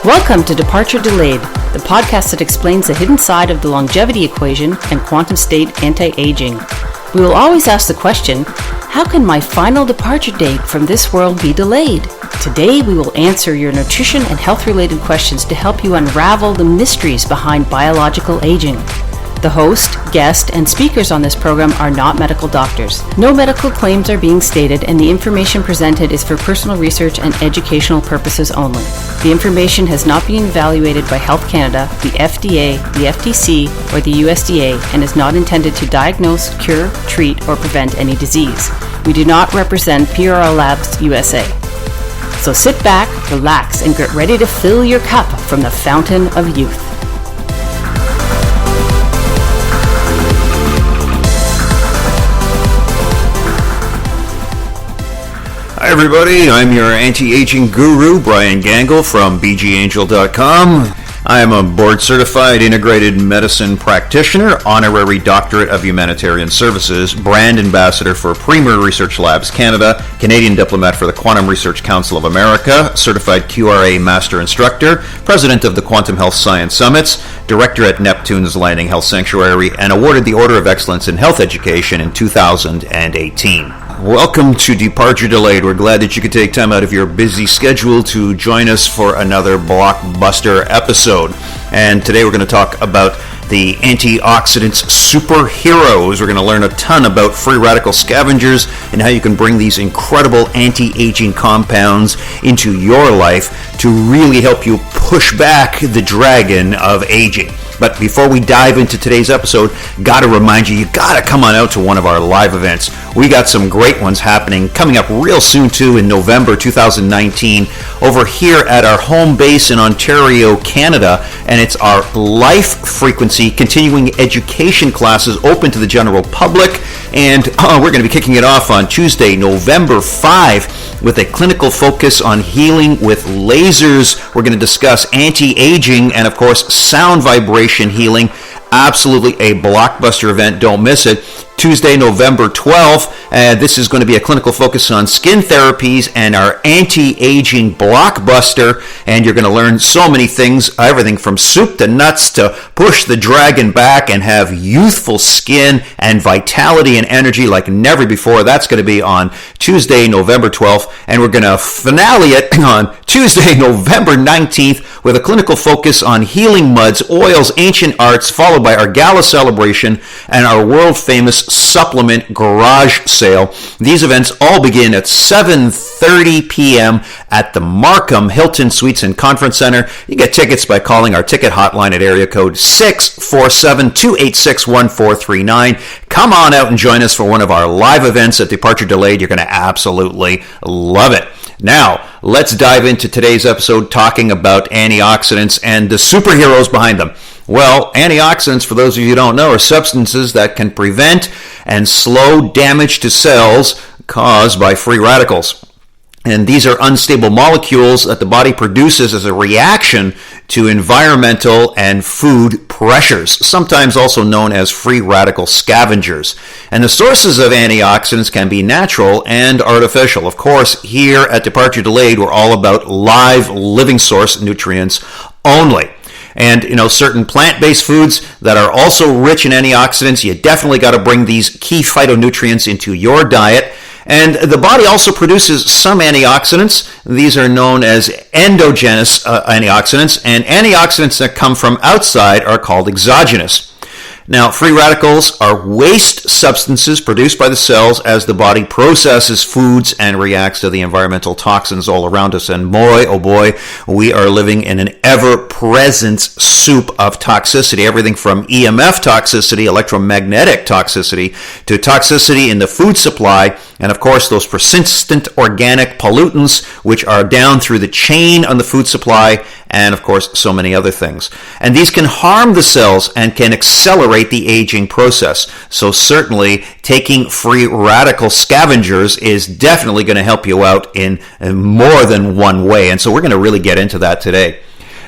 Welcome to Departure Delayed, the podcast that explains the hidden side of the longevity equation and quantum state anti-aging. We will always ask the question, how can my final departure date from this world be delayed? Today we will answer your nutrition and health-related questions to help you unravel the mysteries behind biological aging. The host, guest, and speakers on this program are not medical doctors. No medical claims are being stated, and the information presented is for personal research and educational purposes only. The information has not been evaluated by Health Canada, the FDA, the FTC, or the USDA, and is not intended to diagnose, cure, treat, or prevent any disease. We do not represent PRL Labs USA. So sit back, relax, and get ready to fill your cup from the fountain of youth. Hi everybody, I'm your anti-aging guru, Brian Gangle from bgangel.com. I am a board-certified integrated medicine practitioner, honorary doctorate of humanitarian services, brand ambassador for Premier Research Labs Canada, Canadian diplomat for the Quantum Research Council of America, certified QRA master instructor, president of the Quantum Health Science Summits, director at Neptune's Landing Health Sanctuary, and awarded the Order of Excellence in Health Education in 2018. Welcome to Departure Delayed. We're glad that you could take time out of your busy schedule to join us for another blockbuster episode. And today we're going to talk about the antioxidants superheroes. We're going to learn a ton about free radical scavengers and how you can bring these incredible anti-aging compounds into your life to really help you push back the dragon of aging. But before we dive into today's episode, gotta remind you gotta come on out to one of our live events. We got some great ones happening coming up real soon too in November 2019 over here at our home base in Ontario, Canada, and it's our Life Frequency continuing education classes open to the general public, and we're going to be kicking it off on Tuesday, November 5 with a clinical focus on healing with lasers. We're going to discuss anti-aging and of course sound vibration healing. Absolutely a blockbuster event. Don't miss it. Tuesday, November 12th. This is going to be a clinical focus on skin therapies and our anti-aging blockbuster. And you're going to learn so many things, everything from soup to nuts to push the dragon back and have youthful skin and vitality and energy like never before. That's going to be on Tuesday, November 12th. And we're going to finale it on Tuesday, November 19th with a clinical focus on healing muds, oils, ancient arts, followed by our gala celebration and our world-famous supplement garage sale. These events all begin at 7:30 p.m. at the Markham Hilton Suites and Conference Center. You get tickets by calling our ticket hotline at area code 647-286-1439. Come on out and join us for one of our live events at Departure Delayed. You're going to absolutely love it. Now, let's dive into today's episode talking about antioxidants and the superheroes behind them. Well, antioxidants, for those of you who don't know, are substances that can prevent and slow damage to cells caused by free radicals. And these are unstable molecules that the body produces as a reaction to environmental and food pressures, sometimes also known as free radical scavengers. And the sources of antioxidants can be natural and artificial. Of course, here at Departure Delayed, we're all about live, living source nutrients only. And, certain plant-based foods that are also rich in antioxidants, you definitely got to bring these key phytonutrients into your diet. And the body also produces some antioxidants. These are known as endogenous antioxidants, and antioxidants that come from outside are called exogenous. Now, free radicals are waste substances produced by the cells as the body processes foods and reacts to the environmental toxins all around us. And boy, oh boy, we are living in an ever-present soup of toxicity. Everything from EMF toxicity, electromagnetic toxicity, to toxicity in the food supply, and of course those persistent organic pollutants which are down through the chain on the food supply, and of course so many other things. And these can harm the cells and can accelerate the aging process. So certainly taking free radical scavengers is definitely going to help you out in more than one way. And so we're going to really get into that today.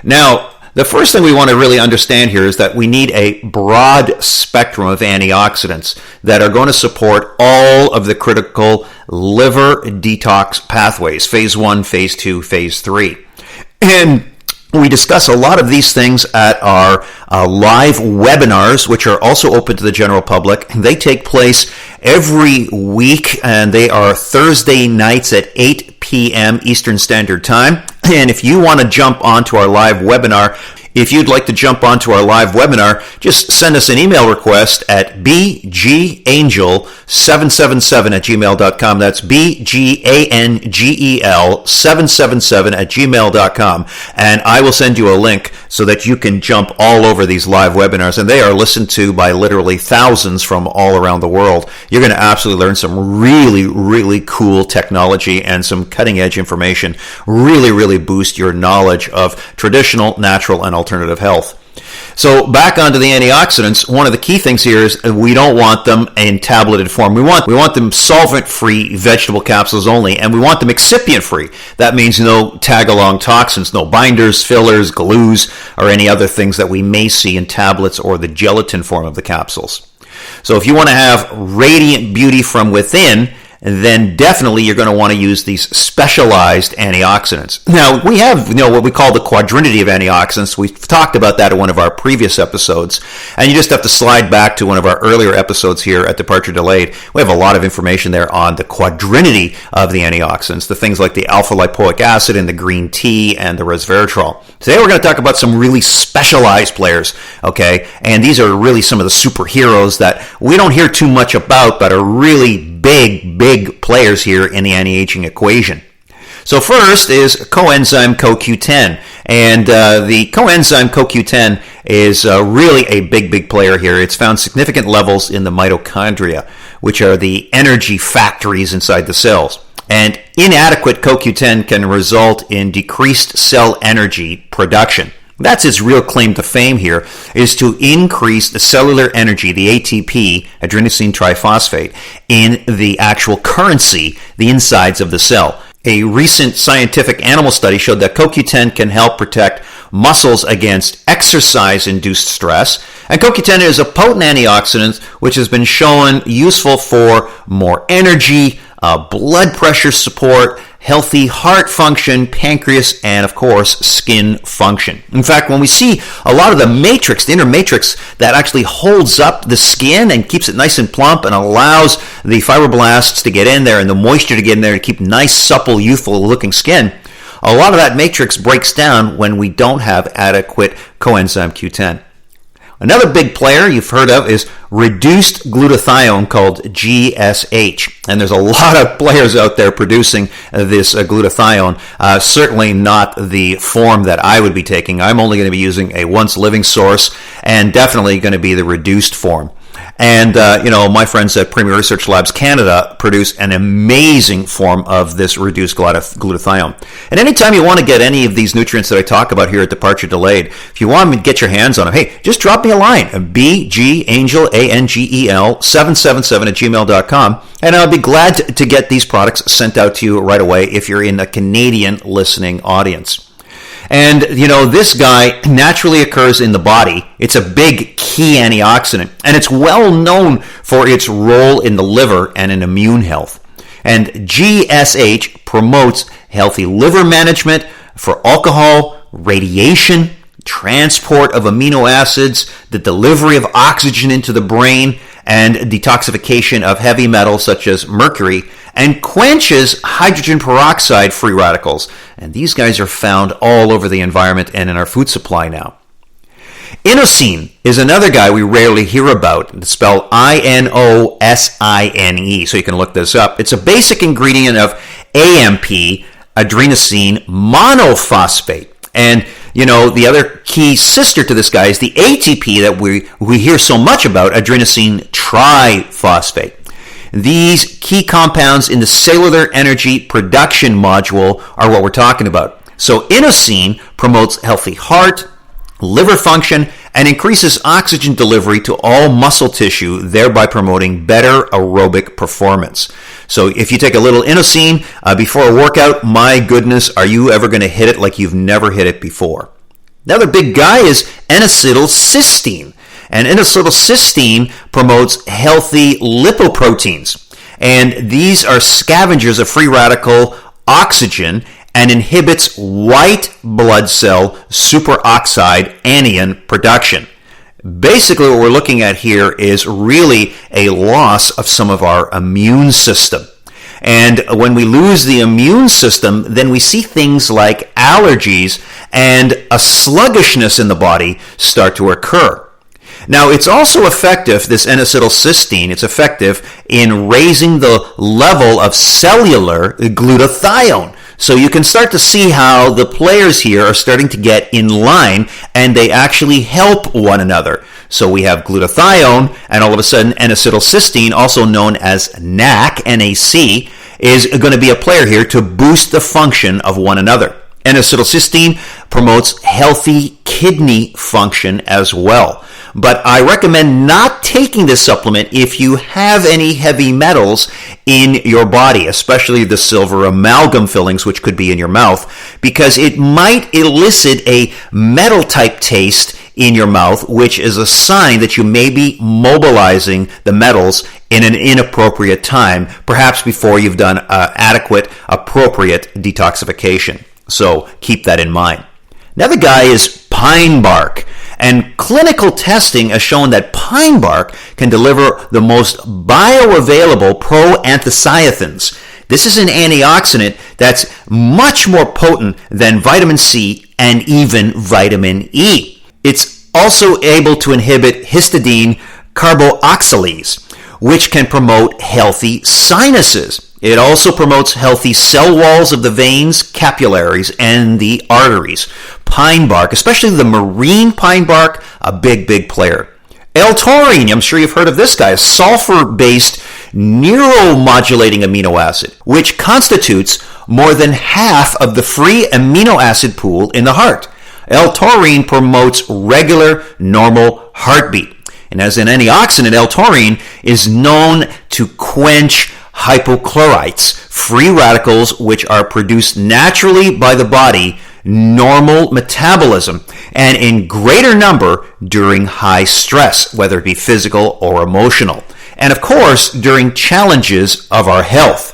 Now, the first thing we want to really understand here is that we need a broad spectrum of antioxidants that are going to support all of the critical liver detox pathways, phase 1, phase 2, phase 3. And We discuss a lot of these things at our live webinars, which are also open to the general public. They take place every week, and they are Thursday nights at 8 p.m. Eastern Standard Time. And if you want to jump onto our live webinar, if you'd like to jump onto our live webinar, just send us an email request at bgangel777@gmail.com. That's bgangel777@gmail.com. And I will send you a link so that you can jump all over these live webinars. And they are listened to by literally thousands from all around the world. You're going to absolutely learn some really, really cool technology and some cutting edge information. Really, really boost your knowledge of traditional, natural, and alternative health. So back onto the antioxidants, one of the key things here is we don't want them in tableted form. We want them solvent-free vegetable capsules only, and we want them excipient-free. That means no tag-along toxins, no binders, fillers, glues, or any other things that we may see in tablets or the gelatin form of the capsules. So if you want to have radiant beauty from within, then definitely you're going to want to use these specialized antioxidants. Now, we have what we call the quadrinity of antioxidants. We've talked about that in one of our previous episodes, and you just have to slide back to one of our earlier episodes here at Departure Delayed. We have a lot of information there on the quadrinity of the antioxidants, the things like the alpha-lipoic acid and the green tea and the resveratrol. Today we're going to talk about some really specialized players, okay? And these are really some of the superheroes that we don't hear too much about, but are really big players here in the anti-aging equation. So first is coenzyme CoQ10, and the coenzyme CoQ10 is really a big player here. It's found significant levels in the mitochondria, which are the energy factories inside the cells. And inadequate CoQ10 can result in decreased cell energy production. That's its real claim to fame here, is to increase the cellular energy, the ATP, adenosine triphosphate, in the actual currency, the insides of the cell. A recent scientific animal study showed that CoQ10 can help protect muscles against exercise-induced stress, and CoQ10 is a potent antioxidant which has been shown useful for more energy, blood pressure support, healthy heart function, pancreas, and of course, skin function. In fact, when we see a lot of the matrix, the inner matrix that actually holds up the skin and keeps it nice and plump and allows the fibroblasts to get in there and the moisture to get in there to keep nice, supple, youthful looking skin, a lot of that matrix breaks down when we don't have adequate coenzyme Q10. Another big player you've heard of is reduced glutathione, called GSH. And there's a lot of players out there producing this glutathione. Certainly not the form that I would be taking. I'm only going to be using a once living source, and definitely going to be the reduced form. And, my friends at Premier Research Labs Canada produce an amazing form of this reduced glutathione. And anytime you want to get any of these nutrients that I talk about here at Departure Delayed, if you want to get your hands on them, hey, just drop me a line, bgangel777@gmail.com, and I'll be glad to get these products sent out to you right away if you're in a Canadian listening audience. And, this guy naturally occurs in the body. It's a big key antioxidant, and it's well known for its role in the liver and in immune health. And GSH promotes healthy liver management for alcohol, radiation, transport of amino acids, the delivery of oxygen into the brain, and detoxification of heavy metals such as mercury, and quenches hydrogen peroxide free radicals. And these guys are found all over the environment and in our food supply now. Inosine is another guy we rarely hear about. It's spelled INOSINE, so you can look this up. It's a basic ingredient of AMP, adenosine monophosphate. And, the other key sister to this guy is the ATP that we hear so much about, adenosine triphosphate. These key compounds in the cellular energy production module are what we're talking about. So inosine promotes healthy heart, liver function, and increases oxygen delivery to all muscle tissue, thereby promoting better aerobic performance. So if you take a little inosine before a workout, my goodness, are you ever going to hit it like you've never hit it before? Another big guy is N-acetylcysteine. And N-acetylcysteine promotes healthy lipoproteins. And these are scavengers of free radical oxygen and inhibits white blood cell superoxide anion production. Basically, what we're looking at here is really a loss of some of our immune system. And when we lose the immune system, then we see things like allergies and a sluggishness in the body start to occur. Now, it's also effective, this N-acetylcysteine, it's effective in raising the level of cellular glutathione. So you can start to see how the players here are starting to get in line and they actually help one another. So we have glutathione, and all of a sudden N-acetylcysteine, also known as NAC, N-A-C, is going to be a player here to boost the function of one another. N-acetylcysteine promotes healthy kidney function as well. But I recommend not taking this supplement if you have any heavy metals in your body, especially the silver amalgam fillings, which could be in your mouth, because it might elicit a metal type taste in your mouth, which is a sign that you may be mobilizing the metals in an inappropriate time, perhaps before you've done adequate, appropriate detoxification. So keep that in mind. Another guy is pine bark. And clinical testing has shown that pine bark can deliver the most bioavailable proanthocyanins. This is an antioxidant that's much more potent than vitamin C and even vitamin E. It's also able to inhibit histidine carboxylase, which can promote healthy sinuses. It also promotes healthy cell walls of the veins, capillaries, and the arteries. Pine bark, especially the marine pine bark, a big player. L-taurine, I'm sure you've heard of this guy, a sulfur-based neuromodulating amino acid, which constitutes more than half of the free amino acid pool in the heart. L-taurine promotes regular, normal heartbeat. And as an antioxidant, L-taurine is known to quench hypochlorites, free radicals which are produced naturally by the body, normal metabolism, and in greater number during high stress, whether it be physical or emotional, and of course during challenges of our health.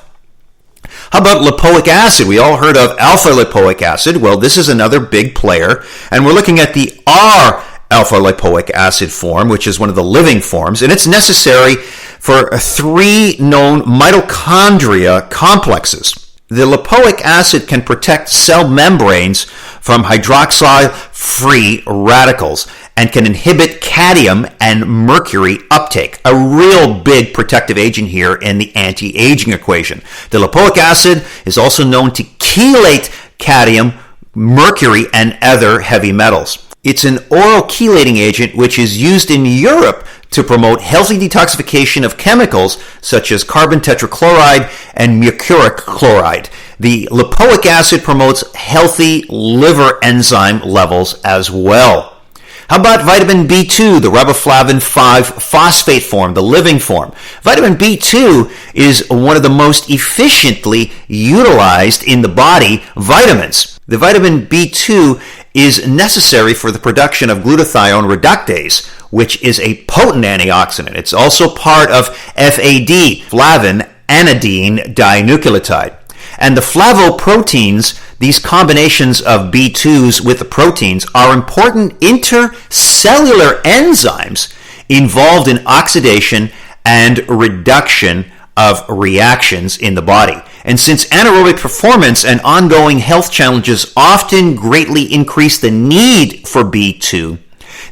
How about lipoic acid? We all heard of alpha lipoic acid. Well, this is another big player, and we're looking at the R-alpha lipoic acid form, which is one of the living forms, and it's necessary for 3 known mitochondria complexes. The lipoic acid can protect cell membranes from hydroxyl-free radicals and can inhibit cadmium and mercury uptake, a real big protective agent here in the anti-aging equation. The lipoic acid is also known to chelate cadmium, mercury, and other heavy metals. It's an oral chelating agent which is used in Europe to promote healthy detoxification of chemicals such as carbon tetrachloride and mercuric chloride. The lipoic acid promotes healthy liver enzyme levels as well. How about vitamin B2, the riboflavin 5-phosphate form, the living form? Vitamin B2 is one of the most efficiently utilized in the body vitamins. The vitamin B2 is necessary for the production of glutathione reductase, which is a potent antioxidant. It's also part of FAD, flavin anidine dinucleotide. And the flavoproteins, these combinations of B2s with the proteins, are important intercellular enzymes involved in oxidation and reduction of reactions in the body. And since anaerobic performance and ongoing health challenges often greatly increase the need for B2,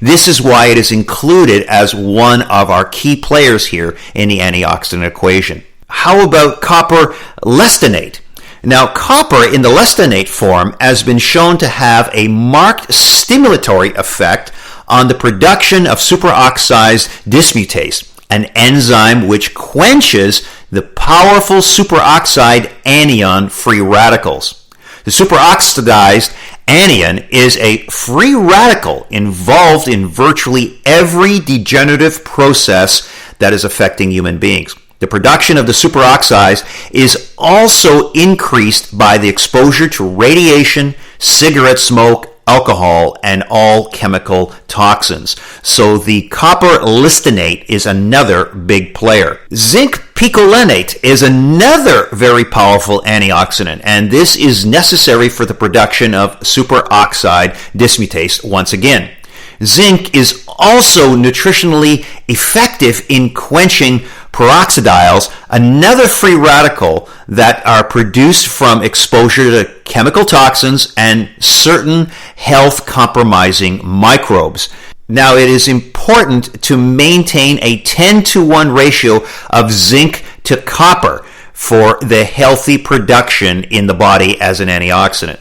this is why it is included as one of our key players here in the antioxidant equation. How about copper lestinate? Now, copper in the lestinate form has been shown to have a marked stimulatory effect on the production of superoxide dismutase, an enzyme which quenches the powerful superoxide anion free radicals. The superoxidized anion is a free radical involved in virtually every degenerative process that is affecting human beings. The production of the superoxides is also increased by the exposure to radiation, cigarette smoke, alcohol, and all chemical toxins. So the copper listinate is another big player. Zinc Picolinate is another very powerful antioxidant, and this is necessary for the production of superoxide dismutase once again. Zinc is also nutritionally effective in quenching peroxidiles, another free radical that are produced from exposure to chemical toxins and certain health-compromising microbes. Now, it is important to maintain a 10-to-1 ratio of zinc to copper for the healthy production in the body as an antioxidant.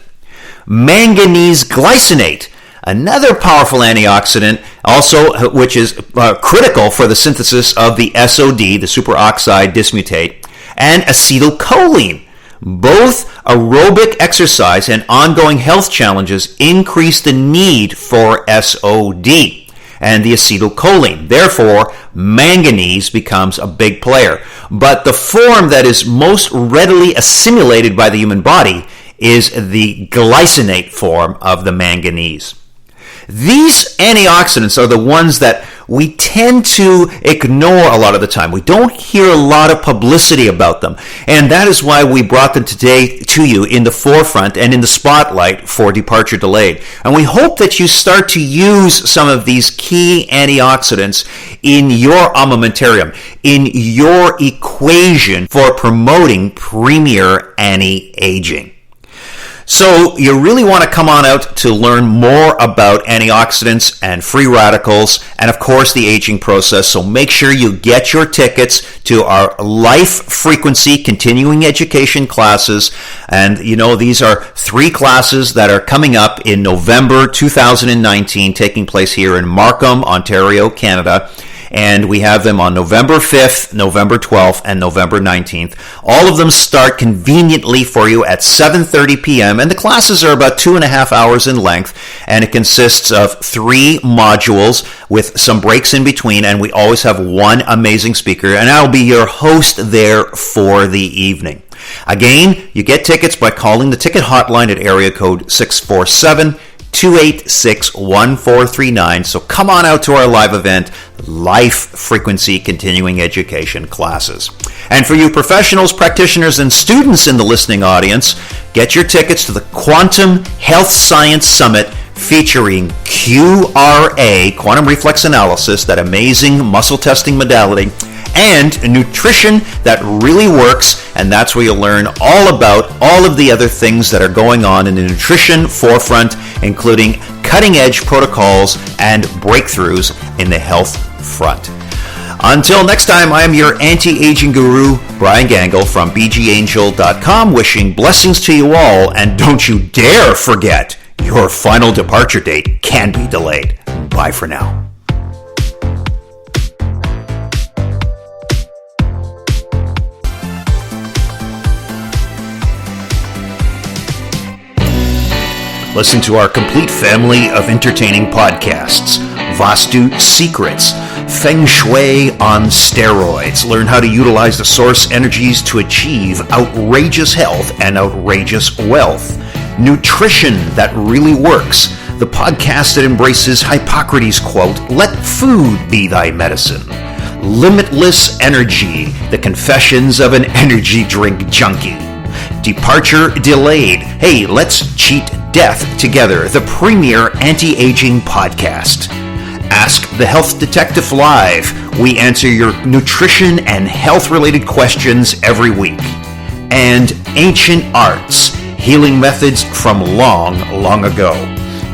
Manganese glycinate, another powerful antioxidant, also which is critical for the synthesis of the SOD, the superoxide dismutate, and acetylcholine. Both aerobic exercise and ongoing health challenges increase the need for SOD and the acetylcholine. Therefore, manganese becomes a big player. But the form that is most readily assimilated by the human body is the glycinate form of the manganese. These antioxidants are the ones that we tend to ignore a lot of the time. We don't hear a lot of publicity about them. And that is why we brought them today to you in the forefront and in the spotlight for Departure Delayed. And we hope that you start to use some of these key antioxidants in your armamentarium, in your equation for promoting premier anti-aging. So you really want to come on out to learn more about antioxidants and free radicals and, of course, the aging process. So make sure you get your tickets to our life frequency continuing education classes. And, these are 3 classes that are coming up in November 2019, taking place here in Markham, Ontario, Canada. And we have them on November 5th, November 12th, and November 19th. All of them start conveniently for you at 7:30 p.m., and the classes are about 2.5 hours in length, and it consists of 3 modules with some breaks in between, and we always have one amazing speaker, and I'll be your host there for the evening. Again, you get tickets by calling the ticket hotline at area code 647-286-1439. So come on out to our live event, Life Frequency Continuing Education classes. And for you professionals, practitioners, and students in the listening audience, get your tickets to the Quantum Health Science Summit featuring QRA, Quantum Reflex Analysis, that amazing muscle testing modality, and nutrition that really works, and that's where you'll learn all about all of the other things that are going on in the nutrition forefront, including cutting-edge protocols and breakthroughs in the health front. Until next time, I am your anti-aging guru, Brian Gangle from bgangel.com, wishing blessings to you all, and don't you dare forget, your final departure date can be delayed. Bye for now. Listen to our complete family of entertaining podcasts. Vastu Secrets, Feng Shui on steroids. Learn how to utilize the source energies to achieve outrageous health and outrageous wealth. Nutrition that really works. The podcast that embraces Hippocrates' quote, "Let food be thy medicine." Limitless Energy, the confessions of an energy drink junkie. Departure Delayed. Hey, let's cheat death together. The premier anti-aging podcast. Ask the Health Detective Live. We answer your nutrition and health-related questions every week. And Ancient Arts. Healing methods from long, long ago.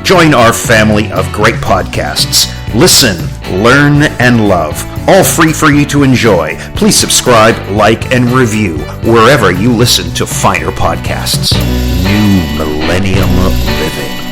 Join our family of great podcasts. Listen, learn, and love. All free for you to enjoy. Please subscribe, like, and review wherever you listen to finer podcasts. New Millennium Living.